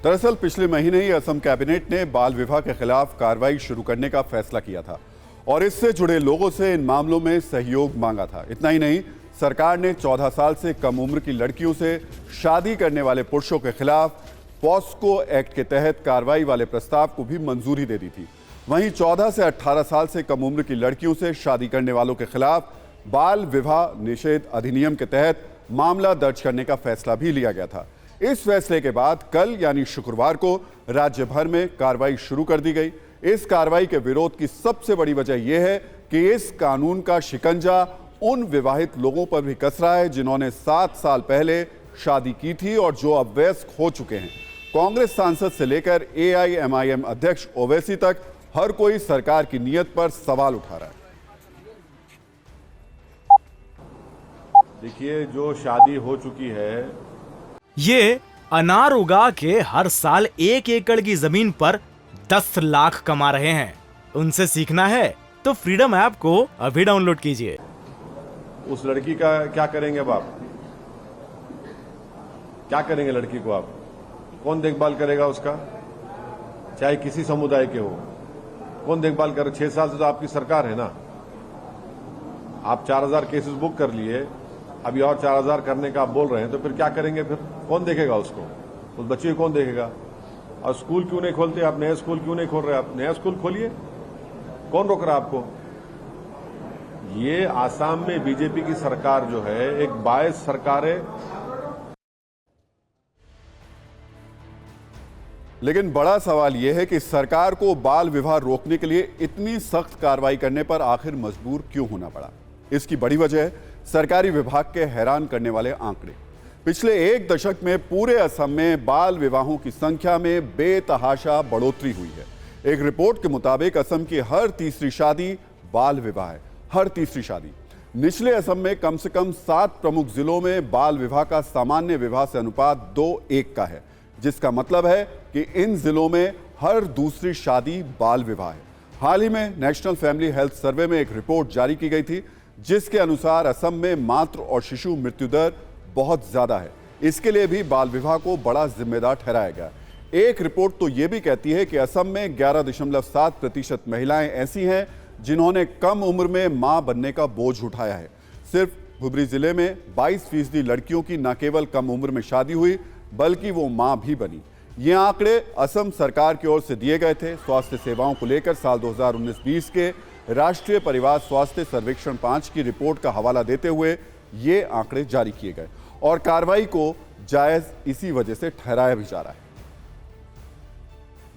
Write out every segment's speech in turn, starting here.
दरअसल पिछले महीने ही असम कैबिनेट ने बाल विवाह के खिलाफ कार्रवाई शुरू करने का फैसला किया था और इससे जुड़े लोगों से इन मामलों में सहयोग मांगा था। इतना ही नहीं, सरकार ने 14 साल से कम उम्र की लड़कियों से शादी करने वाले पुरुषों के खिलाफ पॉस्को एक्ट के तहत कार्रवाई वाले प्रस्ताव को भी मंजूरी दे दी थी। वहीं 14 से 18 साल से कम उम्र की लड़कियों से शादी करने वालों के खिलाफ बाल विवाह निषेध अधिनियम के तहत मामला दर्ज करने का फैसला भी लिया गया था। इस फैसले के बाद कल यानी शुक्रवार को राज्य भर में कार्रवाई शुरू कर दी गई। इस कार्रवाई के विरोध की सबसे बड़ी वजह यह है कि इस कानून का शिकंजा उन विवाहित लोगों पर भी कस रहा है जिन्होंने 7 साल पहले शादी की थी और जो अब वयस्क हो चुके हैं। कांग्रेस सांसद से लेकर AIMIM अध्यक्ष ओवैसी तक हर कोई सरकार की नीयत पर सवाल उठा रहा है। देखिए, जो शादी हो चुकी है, ये अनार उगा के हर साल 1 एकड़ की जमीन पर 10 लाख कमा रहे हैं। उनसे सीखना है तो फ्रीडम ऐप को अभी डाउनलोड कीजिए। उस लड़की का क्या करेंगे? अब आप क्या करेंगे? लड़की को आप कौन देखभाल करेगा उसका? चाहे किसी समुदाय के हो, कौन देखभाल करे? 6 साल से तो आपकी सरकार है ना। आप 4000 केसेस बुक कर लिए, अभी और 4000 करने का आप बोल रहे हैं, तो फिर क्या करेंगे? फिर कौन देखेगा उसको? उस बच्चे को कौन देखेगा? और स्कूल क्यों नहीं खोलते आप? नया स्कूल क्यों नहीं खोल रहे आप? नया स्कूल खोलिए, कौन रोक रहा है आपको? ये आसाम में बीजेपी की सरकार जो है एक बायस सरकार है। लेकिन बड़ा सवाल यह है कि सरकार को बाल विवाह रोकने के लिए इतनी सख्त कार्रवाई करने पर आखिर मजबूर क्यों होना पड़ा। इसकी बड़ी वजह है सरकारी विभाग के हैरान करने वाले आंकड़े। पिछले 1 दशक में पूरे असम में बाल विवाहों की संख्या में बेतहाशा बढ़ोतरी हुई है। एक रिपोर्ट के मुताबिक असम की हर तीसरी शादी बाल विवाह है। हर तीसरी शादी। निचले असम में कम से कम 7 प्रमुख जिलों में बाल विवाह का सामान्य विवाह से अनुपात 2:1 का है, जिसका मतलब है कि इन जिलों में हर दूसरी शादी बाल विवाह है। हाल ही में नेशनल फैमिली हेल्थ सर्वे में एक रिपोर्ट जारी की गई थी जिसके अनुसार असम में मातृ और शिशु मृत्यु दर बहुत ज्यादा है। इसके लिए भी बाल विवाह को बड़ा जिम्मेदार ठहराया गया। एक रिपोर्ट तो यह भी कहती है कि असम में 11.7% महिलाएं ऐसी हैं जिन्होंने कम उम्र में मां बनने का बोझ उठाया है। सिर्फ धुबरी जिले में 22% लड़कियों की न केवल कम उम्र में शादी हुई बल्कि वो मां भी बनी। ये आंकड़े असम सरकार की ओर से दिए गए थे। स्वास्थ्य सेवाओं को लेकर साल 2019-20 के राष्ट्रीय परिवार स्वास्थ्य सर्वेक्षण 5 की रिपोर्ट का हवाला देते हुए ये आंकड़े जारी किए गए और कार्रवाई को जायज इसी वजह से ठहराया भी जा रहा है।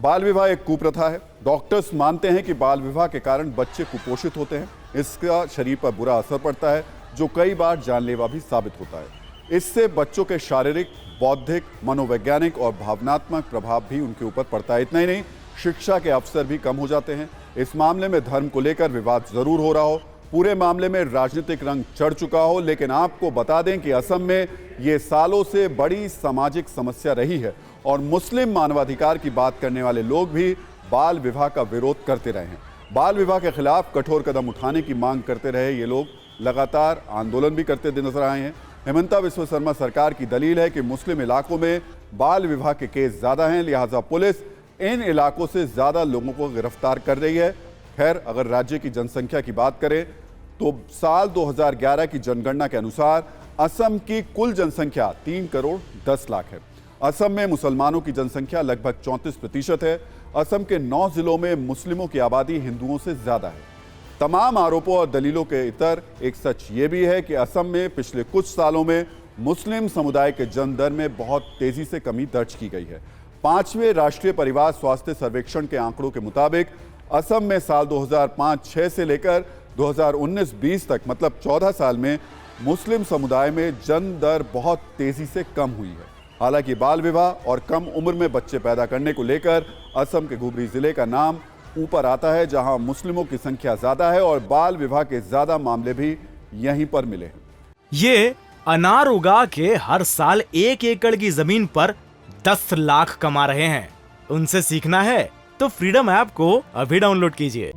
बाल विवाह एक कुप्रथा है। डॉक्टर्स मानते हैं कि बाल विवाह के कारण बच्चे कुपोषित होते हैं। इसका शरीर पर बुरा असर पड़ता है जो कई बार जानलेवा भी साबित होता है। इससे बच्चों के शारीरिक, बौद्धिक, मनोवैज्ञानिक और भावनात्मक प्रभाव भी उनके ऊपर पड़ता है। इतना ही नहीं, शिक्षा के अवसर भी कम हो जाते हैं। इस मामले में धर्म को लेकर विवाद जरूर हो रहा हो, पूरे मामले में राजनीतिक रंग चढ़ चुका हो, लेकिन आपको बता दें कि असम में ये सालों से बड़ी सामाजिक समस्या रही है और मुस्लिम मानवाधिकार की बात करने वाले लोग भी बाल विवाह का विरोध करते रहे हैं। बाल विवाह के खिलाफ कठोर कदम उठाने की मांग करते रहे ये लोग लगातार आंदोलन भी करते नजर आए हैं। हेमंता बिस्वा शर्मा सरकार की दलील है कि मुस्लिम इलाकों में बाल विवाह के केस ज्यादा हैं, लिहाजा पुलिस इन इलाकों से ज्यादा लोगों को गिरफ्तार कर रही है। खैर, अगर राज्य की जनसंख्या की बात करें तो साल 2011 की जनगणना के अनुसार असम की कुल जनसंख्या 3 करोड़ 10 लाख है। असम में मुसलमानों की जनसंख्या लगभग 34% है। असम के 9 जिलों में मुस्लिमों की आबादी हिंदुओं से ज्यादा है। तमाम आरोपों और दलीलों के इतर एक सच ये भी है कि असम में पिछले कुछ सालों में मुस्लिम समुदाय के जन्म दर में बहुत तेजी से कमी दर्ज की गई है। 5वें राष्ट्रीय परिवार स्वास्थ्य सर्वेक्षण के आंकड़ों के मुताबिक असम में साल 2005-06 से लेकर 2019-20 तक मतलब 14 साल में मुस्लिम समुदाय में जन्म दर बहुत तेजी से कम हुई है। हालांकि बाल विवाह और कम उम्र में बच्चे पैदा करने को लेकर असम के धुबरी जिले का नाम ऊपर आता है, जहां मुस्लिमों की संख्या ज्यादा है और बाल विवाह के ज्यादा मामले भी यहीं पर मिले हैं। ये अनार उगा के हर साल 1 एकड़ की जमीन पर 10 लाख कमा रहे हैं। उनसे सीखना है तो फ्रीडम ऐप को अभी डाउनलोड कीजिए।